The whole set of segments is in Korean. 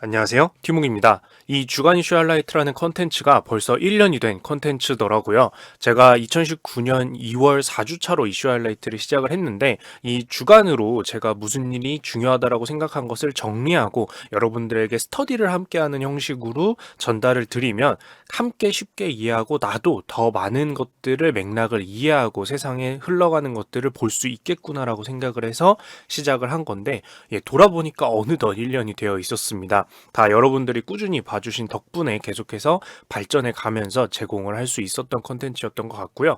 안녕하세요. 티몽입니다. 이 주간 이슈 하이라이트라는 컨텐츠가 벌써 1년이 된 컨텐츠더라고요. 제가 2019년 2월 4주차로 이슈 하이라이트를 시작을 했는데 이 주간으로 제가 무슨 일이 중요하다라고 생각한 것을 정리하고 여러분들에게 스터디를 함께하는 형식으로 전달을 드리면 함께 쉽게 이해하고 나도 더 많은 것들을 맥락을 이해하고 세상에 흘러가는 것들을 볼 수 있겠구나라고 생각을 해서 시작을 한 건데 돌아보니까 어느덧 1년이 되어 있었습니다. 다 여러분들이 꾸준히 봐주신 덕분에 계속해서 발전해 가면서 제공을 할 수 있었던 컨텐츠였던 것 같고요.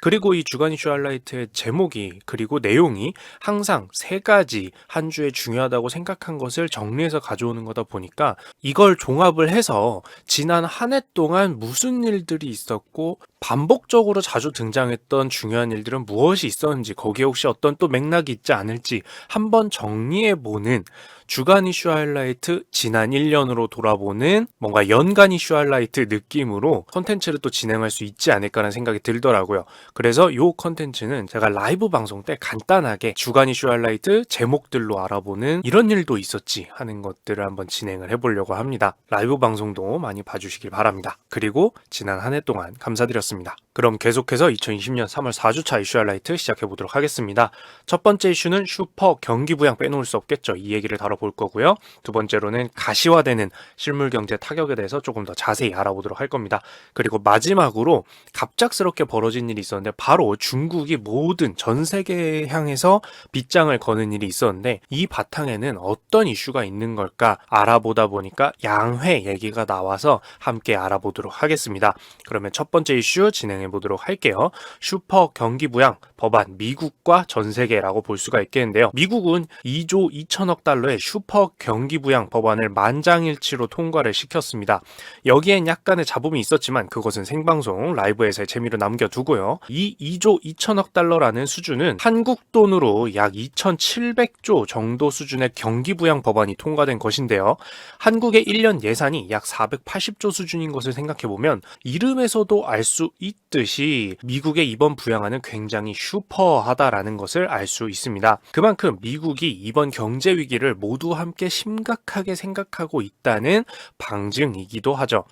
그리고 이 주간 이슈 하이라이트의 제목이 그리고 내용이 항상 세 가지 한 주에 중요하다고 생각한 것을 정리해서 가져오는 거다 보니까 이걸 종합을 해서 지난 한 해 동안 무슨 일들이 있었고 반복적으로 자주 등장했던 중요한 일들은 무엇이 있었는지 거기에 혹시 어떤 또 맥락이 있지 않을지 한번 정리해보는 주간 이슈 하이라이트 지난 1년으로 돌아보는 뭔가 연간 이슈 하이라이트 느낌으로 컨텐츠를 또 진행할 수 있지 않을까라는 생각이 들더라고요. 그래서 이 컨텐츠는 제가 라이브 방송 때 간단하게 주간 이슈 하이라이트 제목들로 알아보는 이런 일도 있었지 하는 것들을 한번 진행을 해보려고 합니다. 라이브 방송도 많이 봐주시길 바랍니다. 그리고 지난 한 해 동안 감사드렸습니다. 그럼 계속해서 2020년 3월 4주차 이슈 하이라이트 시작해보도록 하겠습니다. 첫 번째 이슈는 슈퍼 경기 부양 빼놓을 수 없겠죠. 이 얘기를 다뤄볼 거고요. 두 번째로는 가시화되는 실물 경제 타격에 대해서 조금 더 자세히 알아보도록 할 겁니다. 그리고 마지막으로 갑작스럽게 벌어진 일이 있었는데 바로 중국이 모든 전 세계에 향해서 빗장을 거는 일이 있었는데 이 바탕에는 어떤 이슈가 있는 걸까 알아보다 보니까 양회 얘기가 나와서 함께 알아보도록 하겠습니다. 그러면 첫 번째 이슈 진행해 보도록 할게요. 슈퍼 경기 부양 법안 미국과 전 세계라고 볼 수가 있겠는데요. 미국은 2조 2천억 달러의 슈퍼 경기 부양 법안을 만장일치로 통과를 시켰습니다. 여기엔 약간의 잡음이 있었지만 그것은 생방송 라이브에서의 재미로 남겨두고요. 이 2조 2천억 달러라는 수준은 한국 돈으로 약 2,700조 정도 수준의 경기 부양 법안이 통과된 것인데요. 한국의 1년 예산이 약 480조 수준인 것을 생각해보면 이름에서도 알 수 있듯이 미국의 이번 부양안은 굉장히 슈퍼하다라는 것을 알 수 있습니다. 그만큼 미국이 이번 경제 위기를 모두 함께 심각하게 생각하고 있다는 방증이기도 하죠.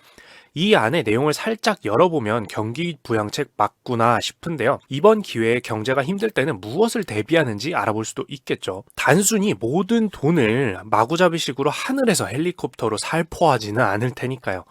이 안의 내용을 살짝 열어보면 경기 부양책 맞구나 싶은데요. 이번 기회에 경제가 힘들 때는 무엇을 대비하는지 알아볼 수도 있겠죠. 단순히 모든 돈을 마구잡이식으로 하늘에서 헬리콥터로 살포하지는 않을 테니까요.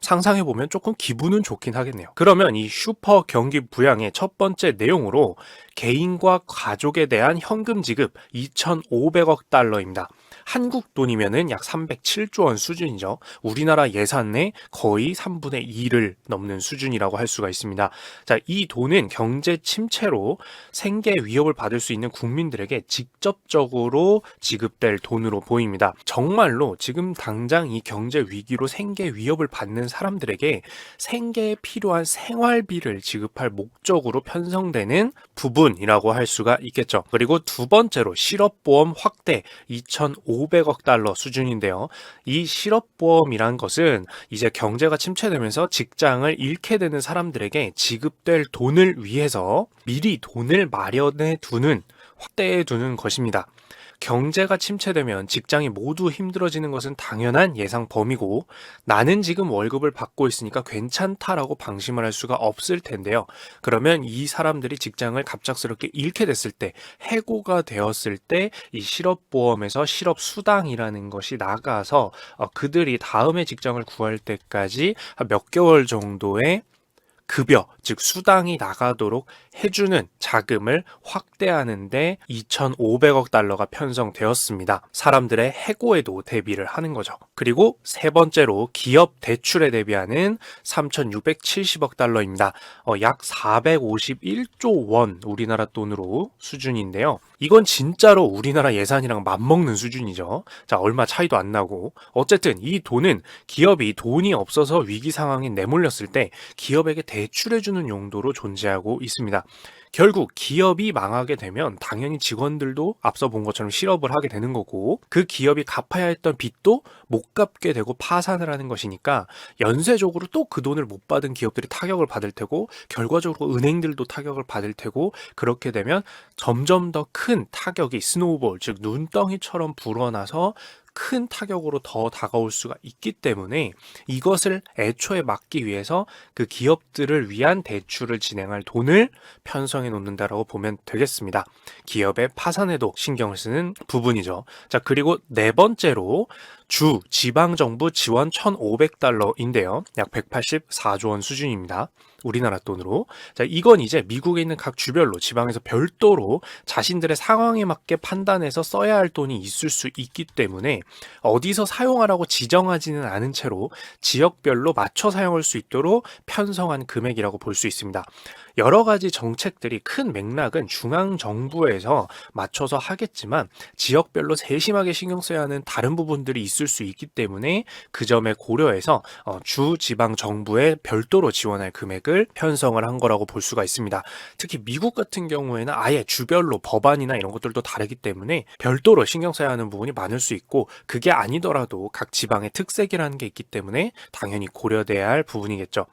상상해보면 조금 기분은 좋긴 하겠네요. 그러면 이 슈퍼 경기 부양의 첫 번째 내용으로 개인과 가족에 대한 현금 지급 2,500억 달러입니다. 한국 돈이면은 약 307조 원 수준이죠. 우리나라 예산의 거의 3분의 2를 넘는 수준이라고 할 수가 있습니다. 자, 이 돈은 경제 침체로 생계 위협을 받을 수 있는 국민들에게 직접적으로 지급될 돈으로 보입니다. 정말로 지금 당장 이 경제 위기로 생계 위협을 받는 사람들에게 생계에 필요한 생활비를 지급할 목적으로 편성되는 부분이라고 할 수가 있겠죠. 그리고 두 번째로 실업보험 확대 2,500억 달러 수준인데요. 이 실업보험이란 것은 이제 경제가 침체되면서 직장을 잃게 되는 사람들에게 지급될 돈을 위해서 미리 돈을 마련해 두는 확대해 두는 것입니다. 경제가 침체되면 직장이 모두 힘들어지는 것은 당연한 예상 범위고 나는 지금 월급을 받고 있으니까 괜찮다라고 방심을 할 수가 없을 텐데요. 그러면 이 사람들이 직장을 갑작스럽게 잃게 됐을 때 해고가 되었을 때 이 실업보험에서 실업수당이라는 것이 나가서 그들이 다음에 직장을 구할 때까지 몇 개월 정도의 급여, 즉 수당이 나가도록 해주는 자금을 확대하는데 2,500억 달러가 편성되었습니다. 사람들의 해고에도 대비를 하는 거죠. 그리고 세 번째로 기업 대출에 대비하는 3,670억 달러입니다. 약 451조 원 우리나라 돈으로 수준인데요. 이건 진짜로 우리나라 예산이랑 맞먹는 수준이죠. 자, 얼마 차이도 안 나고. 어쨌든 이 돈은 기업이 돈이 없어서 위기 상황에 내몰렸을 때 기업에게 대출해주는 용도로 존재하고 있습니다. 결국 기업이 망하게 되면 당연히 직원들도 앞서 본 것처럼 실업을 하게 되는 거고 그 기업이 갚아야 했던 빚도 못 갚게 되고 파산을 하는 것이니까 연쇄적으로 또 그 돈을 못 받은 기업들이 타격을 받을 테고 결과적으로 은행들도 타격을 받을 테고 그렇게 되면 점점 더 큰 타격이 스노우볼 즉 눈덩이처럼 불어나서 큰 타격으로 더 다가올 수가 있기 때문에 이것을 애초에 막기 위해서 그 기업들을 위한 대출을 진행할 돈을 편성해 놓는다라고 보면 되겠습니다. 기업의 파산에도 신경을 쓰는 부분이죠. 자, 그리고 네 번째로 주 지방정부 지원 1,500달러인데요. 약 184조 원 수준입니다. 우리나라 돈으로. 자, 이건 이제 미국에 있는 각 주별로 지방에서 별도로 자신들의 상황에 맞게 판단해서 써야 할 돈이 있을 수 있기 때문에 어디서 사용하라고 지정하지는 않은 채로 지역별로 맞춰 사용할 수 있도록 편성한 금액이라고 볼 수 있습니다. 여러 가지 정책들이 큰 맥락은 중앙정부에서 맞춰서 하겠지만 지역별로 세심하게 신경 써야 하는 다른 부분들이 있을 수 있기 때문에 그 점에 고려해서 주 지방 정부에 별도로 지원할 금액을 편성을 한 거라고 볼 수가 있습니다. 특히 미국 같은 경우에는 아예 주별로 법안이나 이런 것들도 다르기 때문에 별도로 신경 써야 하는 부분이 많을 수 있고, 그게 아니더라도 각 지방의 특색이라는 게 있기 때문에 당연히 고려돼야 할 부분이겠죠.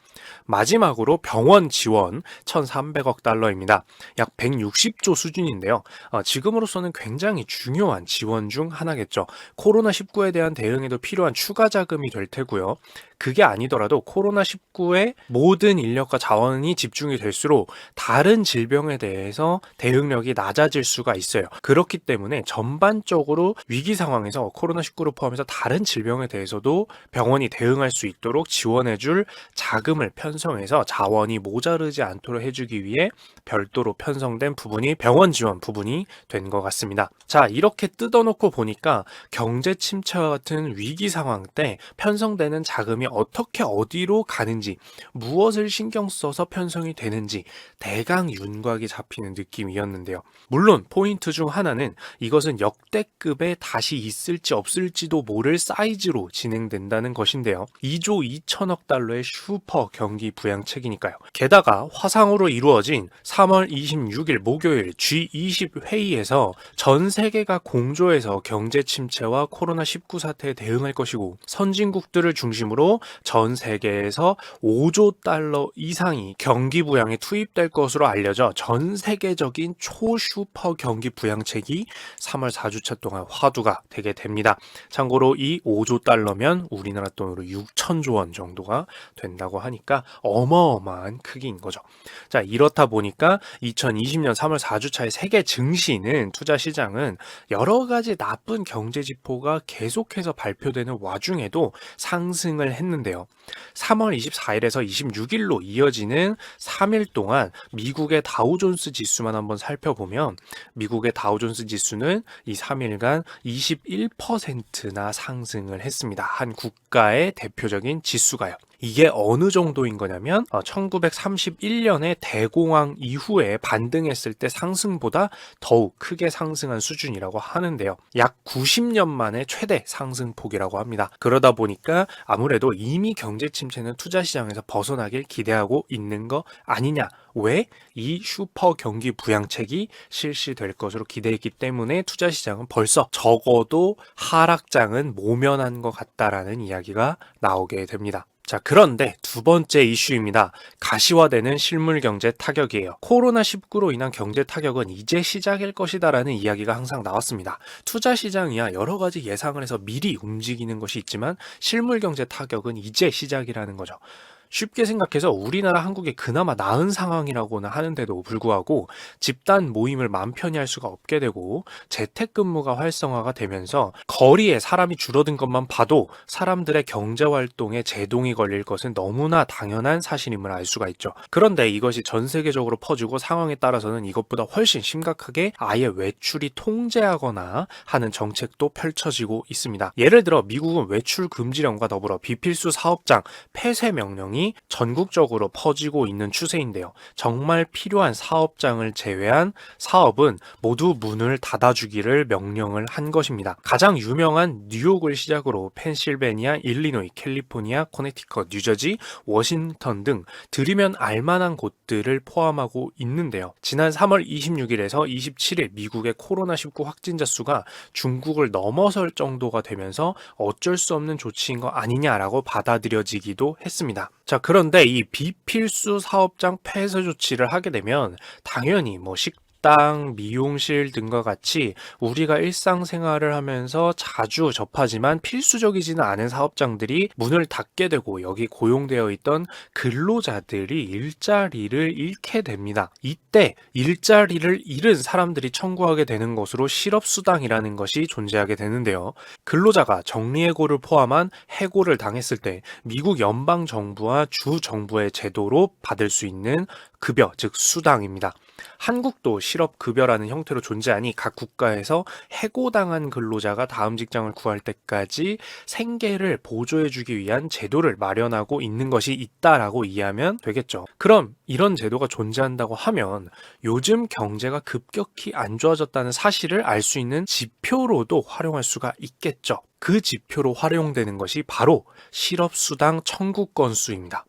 마지막으로 병원 지원 1,300억 달러입니다. 약 160조 수준인데요. 지금으로서는 굉장히 중요한 지원 중 하나겠죠. 코로나19에 대한 대응에도 필요한 추가 자금이 될 테고요. 그게 아니더라도 코로나19에 모든 인력과 자원이 집중이 될수록 다른 질병에 대해서 대응력이 낮아질 수가 있어요. 그렇기 때문에 전반적으로 위기 상황에서 코로나19를 포함해서 다른 질병에 대해서도 병원이 대응할 수 있도록 지원해줄 자금을 편성해서 자원이 모자르지 않도록 해주기 위해 별도로 편성된 부분이 병원 지원 부분이 된 것 같습니다. 자, 이렇게 뜯어놓고 보니까 경제 침체와 같은 위기 상황 때 편성되는 자금이 어떻게 어디로 가는지, 무엇을 신경 써서 편성이 되는지 대강 윤곽이 잡히는 느낌이었는데요. 물론 포인트 중 하나는 이것은 역대급에 다시 있을지 없을지도 모를 사이즈로 진행된다는 것인데요. 2조 2천억 달러의 슈퍼 경기 부양책이니까요. 게다가 화상으로 이루어진 3월 26일 목요일 G20 회의에서 전 세계가 공조해서 경제 침체와 코로나19 사태에 대응할 것이고, 선진국들을 중심으로 전 세계에서 5조 달러 이상이 경기 부양에 투입될 것으로 알려져 전 세계적인 초슈퍼 경기 부양책이 3월 4주차 동안 화두가 되게 됩니다. 참고로 이 5조 달러면 우리나라 돈으로 6천조 원 정도가 된다고 하니까 어마어마한 크기인 거죠. 자, 이렇다 보니까 2020년 3월 4주차의 세계 증시는, 투자 시장은 여러 가지 나쁜 경제 지표가 계속해서 발표되는 와중에도 상승을 했는데요. 3월 24일에서 26일로 이어지는 3일 동안 미국의 다우존스 지수만 한번 살펴보면 미국의 다우존스 지수는 이 3일간 21%나 상승을 했습니다. 한 국가의 대표적인 지수가요. 이게 어느 정도인 거냐면 1931년에 대공황 이후에 반등했을 때 상승보다 더욱 크게 상승한 수준이라고 하는데요. 약 90년 만에 최대 상승폭이라고 합니다. 그러다 보니까 아무래도 이미 경제 침체는 투자 시장에서 벗어나길 기대하고 있는 거 아니냐. 왜? 이 슈퍼 경기 부양책이 실시될 것으로 기대했기 때문에 투자 시장은 벌써 적어도 하락장은 모면한 것 같다라는 이야기가 나오게 됩니다. 자, 그런데 두 번째 이슈입니다. 가시화되는 실물 경제 타격이에요. 코로나19로 인한 경제 타격은 이제 시작일 것이다라는 이야기가 항상 나왔습니다. 투자 시장이야 여러 가지 예상을 해서 미리 움직이는 것이 있지만 실물 경제 타격은 이제 시작이라는 거죠. 쉽게 생각해서 우리나라 한국이 그나마 나은 상황이라고는 하는데도 불구하고 집단 모임을 맘 편히 할 수가 없게 되고 재택근무가 활성화가 되면서 거리에 사람이 줄어든 것만 봐도 사람들의 경제활동에 제동이 걸릴 것은 너무나 당연한 사실임을 알 수가 있죠. 그런데 이것이 전 세계적으로 퍼지고 상황에 따라서는 이것보다 훨씬 심각하게 아예 외출이 통제하거나 하는 정책도 펼쳐지고 있습니다. 예를 들어 미국은 외출 금지령과 더불어 비필수 사업장 폐쇄 명령이 전국적으로 퍼지고 있는 추세인데요. 정말 필요한 사업장을 제외한 사업은 모두 문을 닫아주기를 명령을 한 것입니다. 가장 유명한 뉴욕을 시작으로 펜실베니아, 일리노이, 캘리포니아, 코네티컷, 뉴저지, 워싱턴 등 들으면 알만한 곳들을 포함하고 있는데요. 지난 3월 26일에서 27일 미국의 코로나19 확진자 수가 중국을 넘어설 정도가 되면서 어쩔 수 없는 조치인 거 아니냐라고 받아들여지기도 했습니다. 자, 그런데 이 비필수 사업장 폐쇄 조치를 하게 되면 당연히 식당, 식당, 미용실 등과 같이 우리가 일상생활을 하면서 자주 접하지만 필수적이지는 않은 사업장들이 문을 닫게 되고 여기 고용되어 있던 근로자들이 일자리를 잃게 됩니다. 이때 일자리를 잃은 사람들이 청구하게 되는 것으로 실업수당이라는 것이 존재하게 되는데요. 근로자가 정리해고를 포함한 해고를 당했을 때 미국 연방정부와 주정부의 제도로 받을 수 있는 급여, 즉 수당입니다. 한국도 실업급여라는 형태로 존재하니 각 국가에서 해고당한 근로자가 다음 직장을 구할 때까지 생계를 보조해주기 위한 제도를 마련하고 있는 것이 있다라고 이해하면 되겠죠. 그럼 이런 제도가 존재한다고 하면 요즘 경제가 급격히 안 좋아졌다는 사실을 알 수 있는 지표로도 활용할 수가 있겠죠. 그 지표로 활용되는 것이 바로 실업수당 청구 건수입니다.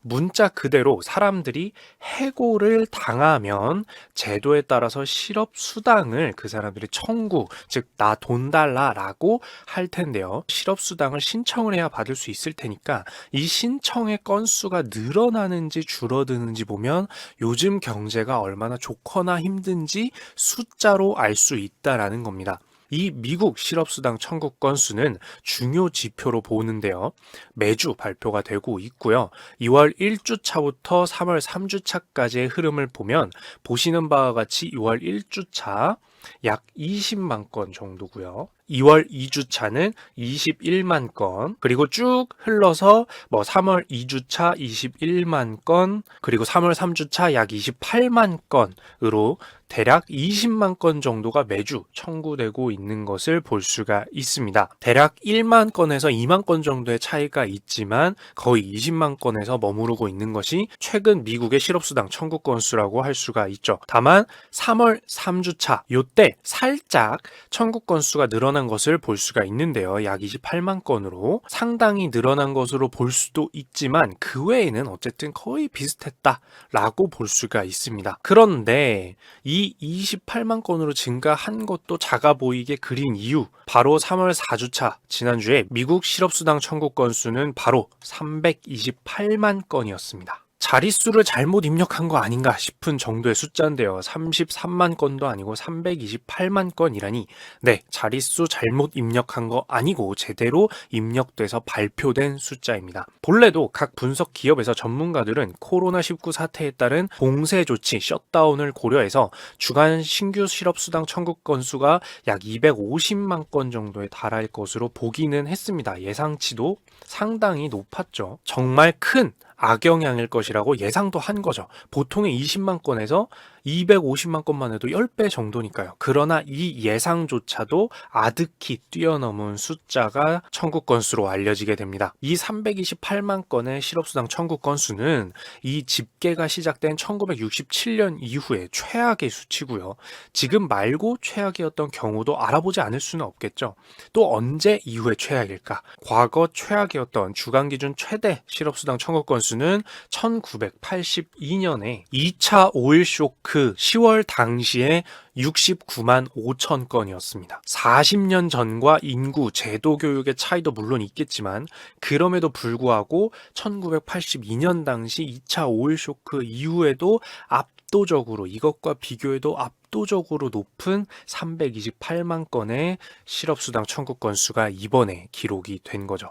문자 그대로 사람들이 해고를 당하면 제도에 따라서 실업수당을 그 사람들이 청구, 즉 나 돈 달라라고 할 텐데요. 실업수당을 신청을 해야 받을 수 있을 테니까 이 신청의 건수가 늘어나는지 줄어드는지 보면 요즘 경제가 얼마나 좋거나 힘든지 숫자로 알 수 있다라는 겁니다. 이 미국 실업수당 청구 건수는 중요 지표로 보는데요. 매주 발표가 되고 있고요. 2월 1주차부터 3월 3주차까지의 흐름을 보면 보시는 바와 같이 2월 1주차 약 20만 건 정도고요. 2월 2주차는 21만 건, 그리고 쭉 흘러서 3월 2주차 21만 건, 그리고 3월 3주차 약 28만 건으로 대략 20만 건 정도가 매주 청구되고 있는 것을 볼 수가 있습니다. 대략 1만 건에서 2만 건 정도의 차이가 있지만 거의 20만 건에서 머무르고 있는 것이 최근 미국의 실업수당 청구 건수라고 할 수가 있죠. 다만 3월 3주차 요때 살짝 청구 건수가 늘어난 것을 볼 수가 있는데요. 약 28만 건으로 상당히 늘어난 것으로 볼 수도 있지만 그 외에는 어쨌든 거의 비슷했다라고 볼 수가 있습니다. 그런데 이 28만 건으로 증가한 것도 작아 보이게 그린 이유, 바로 3월 4주차 지난주에 미국 실업수당 청구 건수는 바로 328만 건이었습니다. 자릿수를 잘못 입력한 거 아닌가 싶은 정도의 숫자인데요. 33만 건도 아니고 328만 건이라니, 네, 자릿수 잘못 입력한 거 아니고 제대로 입력돼서 발표된 숫자입니다. 본래도 각 분석 기업에서 전문가들은 코로나19 사태에 따른 봉쇄 조치, 셧다운을 고려해서 주간 신규 실업수당 청구 건수가 약 250만 건 정도에 달할 것으로 보기는 했습니다. 예상치도 상당히 높았죠. 정말 큰 악영향일 것이라고 예상도 한 거죠. 보통의 20만 건에서 250만 건만 해도 10배 정도니까요. 그러나 이 예상조차도 아득히 뛰어넘은 숫자가 청구 건수로 알려지게 됩니다. 이 328만 건의 실업수당 청구 건수는 이 집계가 시작된 1967년 이후에 최악의 수치고요. 지금 말고 최악이었던 경우도 알아보지 않을 수는 없겠죠. 또 언제 이후에 최악일까? 과거 최악이었던 주간 기준 최대 실업수당 청구 건수는 1982년에 2차 오일 쇼크 10월 당시에 69만 5천 건이었습니다. 40년 전과 인구, 제도 교육의 차이도 물론 있겠지만 그럼에도 불구하고 1982년 당시 2차 오일 쇼크 이후에도 압도적으로, 이것과 비교해도 압도적으로 높은 328만 건의 실업수당 청구 건수가 이번에 기록이 된 거죠.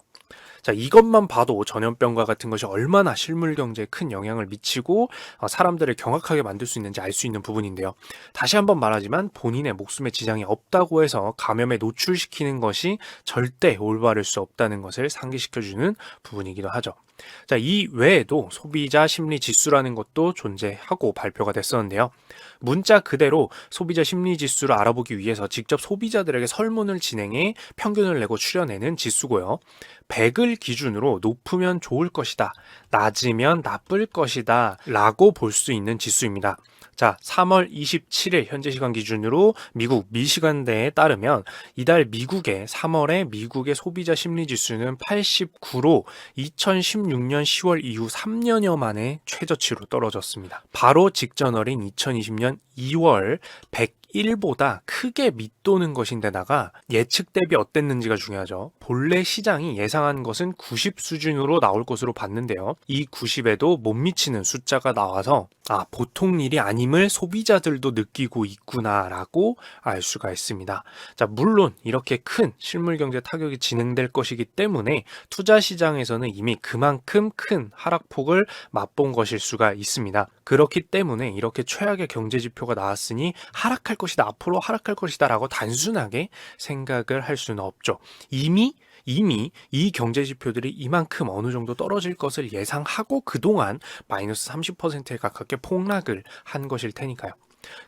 자, 이것만 봐도 전염병과 같은 것이 얼마나 실물 경제에 큰 영향을 미치고 사람들을 경악하게 만들 수 있는지 알 수 있는 부분인데요. 다시 한번 말하지만 본인의 목숨에 지장이 없다고 해서 감염에 노출시키는 것이 절대 올바를 수 없다는 것을 상기시켜주는 부분이기도 하죠. 자, 이 외에도 소비자 심리 지수라는 것도 존재하고 발표가 됐었는데요. 문자 그대로 소비자 심리 지수를 알아보기 위해서 직접 소비자들에게 설문을 진행해 평균을 내고 추려내는 지수고요. 100을 기준으로 높으면 좋을 것이다, 낮으면 나쁠 것이다 라고 볼 수 있는 지수입니다. 자, 3월 27일 현재 시간 기준으로 미국 미시간대에 따르면 이달 미국의 3월에 미국의 소비자 심리 지수는 89로 2016년 10월 이후 3년여 만에 최저치로 떨어졌습니다. 바로 직전월인 2020년 2월 1보다 크게 밑도는 것인데다가 예측 대비 어땠는지가 중요하죠. 본래 시장이 예상한 것은 90 수준으로 나올 것으로 봤는데요. 이 90에도 못 미치는 숫자가 나와서 보통 일이 아님을 소비자들도 느끼고 있구나라고 알 수가 있습니다. 자, 물론 이렇게 큰 실물 경제 타격이 진행될 것이기 때문에 투자 시장에서는 이미 그만큼 큰 하락폭을 맛본 것일 수가 있습니다. 그렇기 때문에 이렇게 최악의 경제 지표가 나왔으니 하락할 것이다, 앞으로 하락할 것이다 라고 단순하게 생각을 할 수는 없죠. 이미 이 경제 지표들이 이만큼 어느 정도 떨어질 것을 예상하고 그동안 마이너스 30%에 가깝게 폭락을 한 것일 테니까요.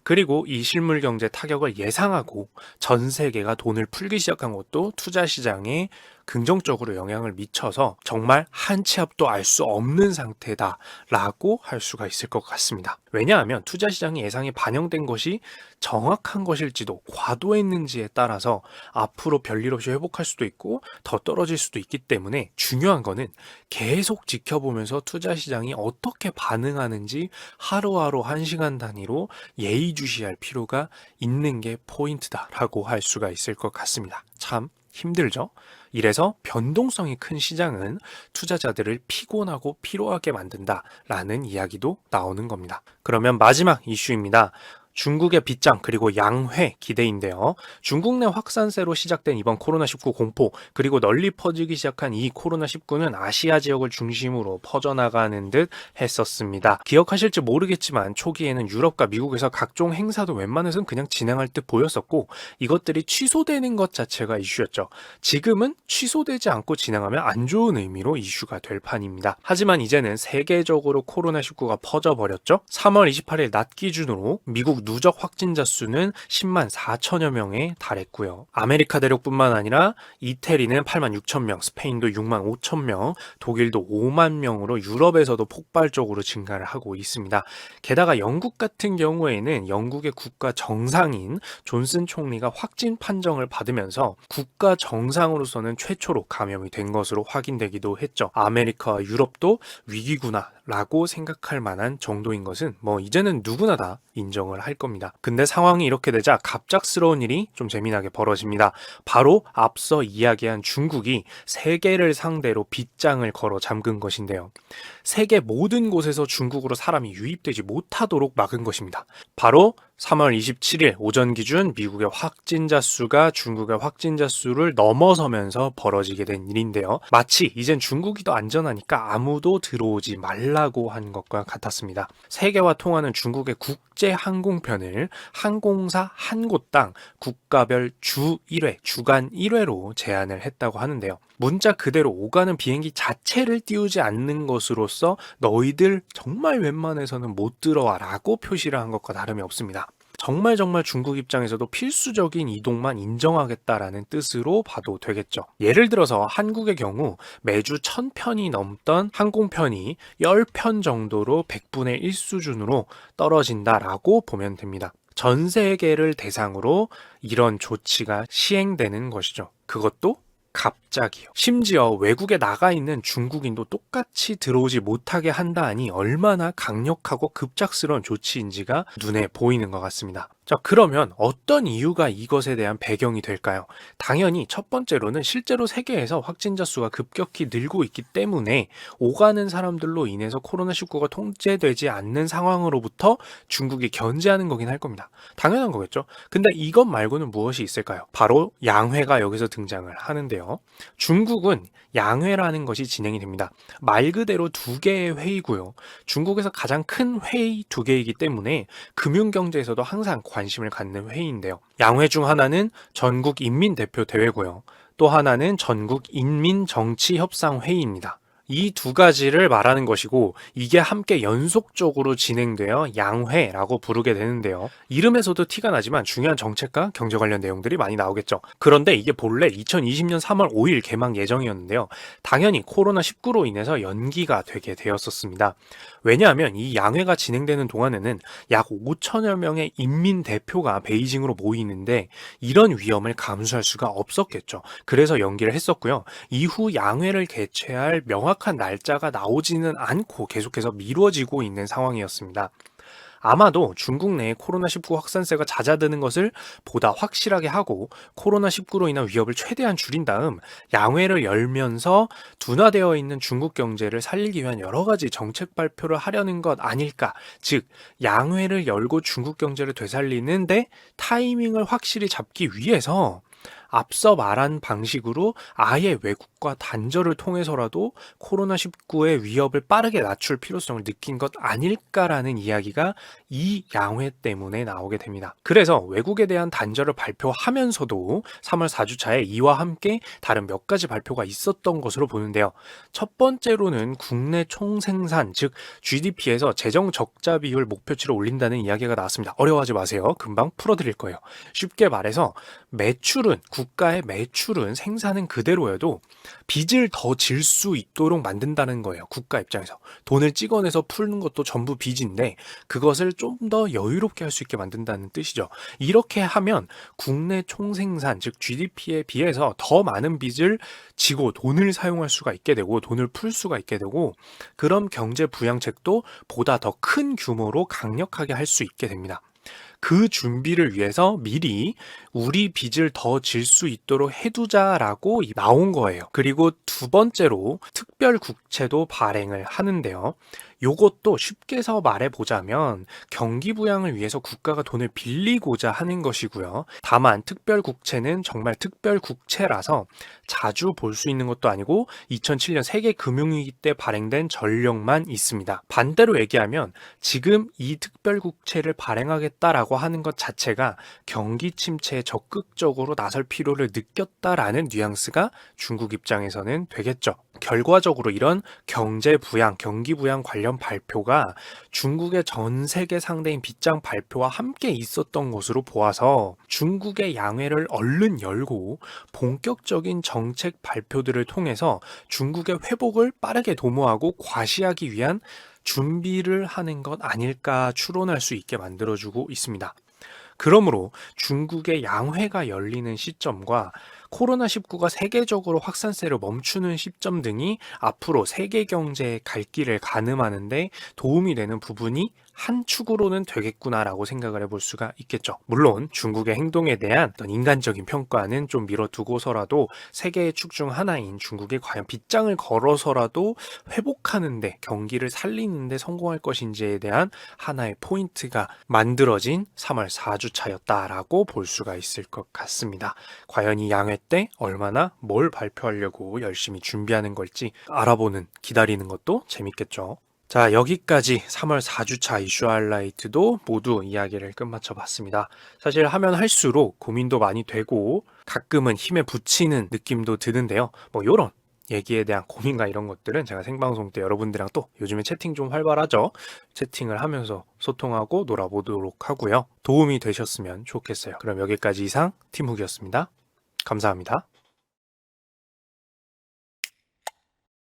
그리고 이 실물 경제 타격을 예상하고 전 세계가 돈을 풀기 시작한 것도 투자 시장에 긍정적으로 영향을 미쳐서 정말 한 치 앞도 알 수 없는 상태다라고 할 수가 있을 것 같습니다. 왜냐하면 투자 시장의 예상이 반영된 것이 정확한 것일지도 과도했는지에 따라서 앞으로 별일 없이 회복할 수도 있고 더 떨어질 수도 있기 때문에 중요한 거는 계속 지켜보면서 투자 시장이 어떻게 반응하는지 하루하루 1시간 단위로 예의주시할 필요가 있는 게 포인트다라고 할 수가 있을 것 같습니다. 참 힘들죠? 이래서 변동성이 큰 시장은 투자자들을 피곤하고 피로하게 만든다라는 이야기도 나오는 겁니다. 그러면 마지막 이슈입니다. 중국의 빗장 그리고 양회 기대인데요. 중국 내 확산세로 시작된 이번 코로나19 공포 그리고 널리 퍼지기 시작한 이 코로나19는 아시아 지역을 중심으로 퍼져나가는 듯 했었습니다. 기억하실지 모르겠지만 초기에는 유럽과 미국에서 각종 행사도 웬만해서는 그냥 진행할 듯 보였었고 이것들이 취소되는 것 자체가 이슈였죠. 지금은 취소되지 않고 진행하면 안 좋은 의미로 이슈가 될 판입니다. 하지만 이제는 세계적으로 코로나19가 퍼져버렸죠. 3월 28일 낮 기준으로 미국 누적 확진자 수는 10만 4천여 명에 달했고요. 아메리카 대륙뿐만 아니라 이태리는 8만 6천 명, 스페인도 6만 5천 명, 독일도 5만 명으로 유럽에서도 폭발적으로 증가를 하고 있습니다. 게다가 영국 같은 경우에는 영국의 국가 정상인 존슨 총리가 확진 판정을 받으면서 국가 정상으로서는 최초로 감염이 된 것으로 확인되기도 했죠. 아메리카와 유럽도 위기구나 라고 생각할 만한 정도인 것은 이제는 누구나 다 인정을 할 겁니다. 근데 상황이 이렇게 되자 갑작스러운 일이 좀 재미나게 벌어집니다. 바로 앞서 이야기한 중국이 세계를 상대로 빗장을 걸어 잠근 것인데요. 세계 모든 곳에서 중국으로 사람이 유입되지 못하도록 막은 것입니다. 바로 3월 27일 오전 기준 미국의 확진자 수가 중국의 확진자 수를 넘어서면서 벌어지게 된 일인데요. 마치 이젠 중국이 더 안전하니까 아무도 들어오지 말라고 한 것과 같았습니다. 세계와 통하는 중국의 국제 항공편을 항공사 한 곳당 국가별 주 1회, 주간 1회로 제한을 했다고 하는데요. 문자 그대로 오가는 비행기 자체를 띄우지 않는 것으로서 너희들 정말 웬만해서는 못 들어와 라고 표시를 한 것과 다름이 없습니다. 정말 중국 입장에서도 필수적인 이동만 인정하겠다라는 뜻으로 봐도 되겠죠. 예를 들어서 한국의 경우 매주 1000편이 넘던 항공편이 10편 정도로 100분의 1 수준으로 떨어진다라고 보면 됩니다. 전 세계를 대상으로 이런 조치가 시행되는 것이죠. 그것도 갑자기요. 심지어 외국에 나가 있는 중국인도 똑같이 들어오지 못하게 한다니 얼마나 강력하고 급작스러운 조치인지가 눈에 보이는 것 같습니다. 자, 그러면 어떤 이유가 이것에 대한 배경이 될까요? 당연히 첫 번째로는 실제로 세계에서 확진자 수가 급격히 늘고 있기 때문에 오가는 사람들로 인해서 코로나19가 통제되지 않는 상황으로부터 중국이 견제하는 거긴 할 겁니다. 당연한 거겠죠. 근데 이것 말고는 무엇이 있을까요? 바로 양회가 여기서 등장을 하는데요. 중국은 양회라는 것이 진행이 됩니다. 말 그대로 두 개의 회의고요. 중국에서 가장 큰 회의 두 개이기 때문에 금융경제에서도 항상 관심을 갖는 회의인데요. 양회 중 하나는 전국인민대표대회고요. 또 하나는 전국인민정치협상회의입니다. 이 두 가지를 말하는 것이고 이게 함께 연속적으로 진행되어 양회라고 부르게 되는데요. 이름에서도 티가 나지만 중요한 정책과 경제 관련 내용들이 많이 나오겠죠. 그런데 이게 본래 2020년 3월 5일 개막 예정이었는데요. 당연히 코로나19로 인해서 연기가 되게 되었었습니다. 왜냐하면 이 양회가 진행되는 동안에는 약 5천여 명의 인민대표가 베이징으로 모이는데 이런 위험을 감수할 수가 없었겠죠. 그래서 연기를 했었고요. 이후 양회를 개최할 명확한 날짜가 나오지는 않고 계속해서 미뤄지고 있는 상황이었습니다. 아마도 중국 내에 코로나19 확산세가 잦아드는 것을 보다 확실하게 하고 코로나19로 인한 위협을 최대한 줄인 다음 양회를 열면서 둔화되어 있는 중국 경제를 살리기 위한 여러 가지 정책 발표를 하려는 것 아닐까. 즉, 양회를 열고 중국 경제를 되살리는데 타이밍을 확실히 잡기 위해서 앞서 말한 방식으로 아예 외국과 단절을 통해서라도 코로나19의 위협을 빠르게 낮출 필요성을 느낀 것 아닐까라는 이야기가 이 양회 때문에 나오게 됩니다. 그래서 외국에 대한 단절을 발표하면서도 3월 4주차에 이와 함께 다른 몇 가지 발표가 있었던 것으로 보는데요. 첫 번째로는 국내 총생산, 즉 GDP에서 재정 적자 비율 목표치를 올린다는 이야기가 나왔습니다. 어려워하지 마세요. 금방 풀어드릴 거예요. 쉽게 말해서 매출은 국가의 매출은 생산은 그대로여도 빚을 더 질 수 있도록 만든다는 거예요. 국가 입장에서. 돈을 찍어내서 푸는 것도 전부 빚인데 그것을 좀 더 여유롭게 할 수 있게 만든다는 뜻이죠. 이렇게 하면 국내 총생산, 즉 GDP에 비해서 더 많은 빚을 지고 돈을 사용할 수가 있게 되고 돈을 풀 수가 있게 되고 그런 경제 부양책도 보다 더 큰 규모로 강력하게 할 수 있게 됩니다. 그 준비를 위해서 미리 우리 빚을 더 질 수 있도록 해두자라고 나온 거예요. 그리고 두 번째로 특별 국채도 발행을 하는데요. 요것도 쉽게서 말해보자면 경기 부양을 위해서 국가가 돈을 빌리고자 하는 것이고요. 다만 특별 국채는 정말 특별 국채라서 자주 볼 수 있는 것도 아니고 2007년 세계 금융위기 때 발행된 전력만 있습니다. 반대로 얘기하면 지금 이 특별 국채를 발행하겠다라고 하는 것 자체가 경기 침체에 적극적으로 나설 필요를 느꼈다라는 뉘앙스가 중국 입장에서는 되겠죠. 결과적으로 이런 경제 부양, 경기 부양 관련 발표가 중국의 전 세계 상대인 빚장 발표와 함께 있었던 것으로 보아서 중국의 양회를 얼른 열고 본격적인 정책 발표들을 통해서 중국의 회복을 빠르게 도모하고 과시하기 위한 준비를 하는 것 아닐까 추론할 수 있게 만들어주고 있습니다. 그러므로 중국의 양회가 열리는 시점과 코로나19가 세계적으로 확산세를 멈추는 시점 등이 앞으로 세계 경제의 갈 길을 가늠하는데 도움이 되는 부분이 한 축으로는 되겠구나라고 생각을 해볼 수가 있겠죠. 물론 중국의 행동에 대한 어떤 인간적인 평가는 좀 미뤄두고서라도 세계의 축 중 하나인 중국이 과연 빗장을 걸어서라도 회복하는데 경기를 살리는데 성공할 것인지에 대한 하나의 포인트가 만들어진 3월 4주차였다라고 볼 수가 있을 것 같습니다. 과연 이 양회 때 얼마나 뭘 발표하려고 열심히 준비하는 걸지 알아보는, 기다리는 것도 재밌겠죠. 자, 여기까지 3월 4주차 이슈 하이라이트도 모두 이야기를 끝마쳐 봤습니다. 사실 하면 할수록 고민도 많이 되고 가끔은 힘에 부치는 느낌도 드는데요. 요런 얘기에 대한 고민과 이런 것들은 제가 생방송 때 여러분들이랑 또 요즘에 채팅 좀 활발하죠. 채팅을 하면서 소통하고 놀아보도록 하고요. 도움이 되셨으면 좋겠어요. 그럼 여기까지 이상 팀훅이었습니다. 감사합니다.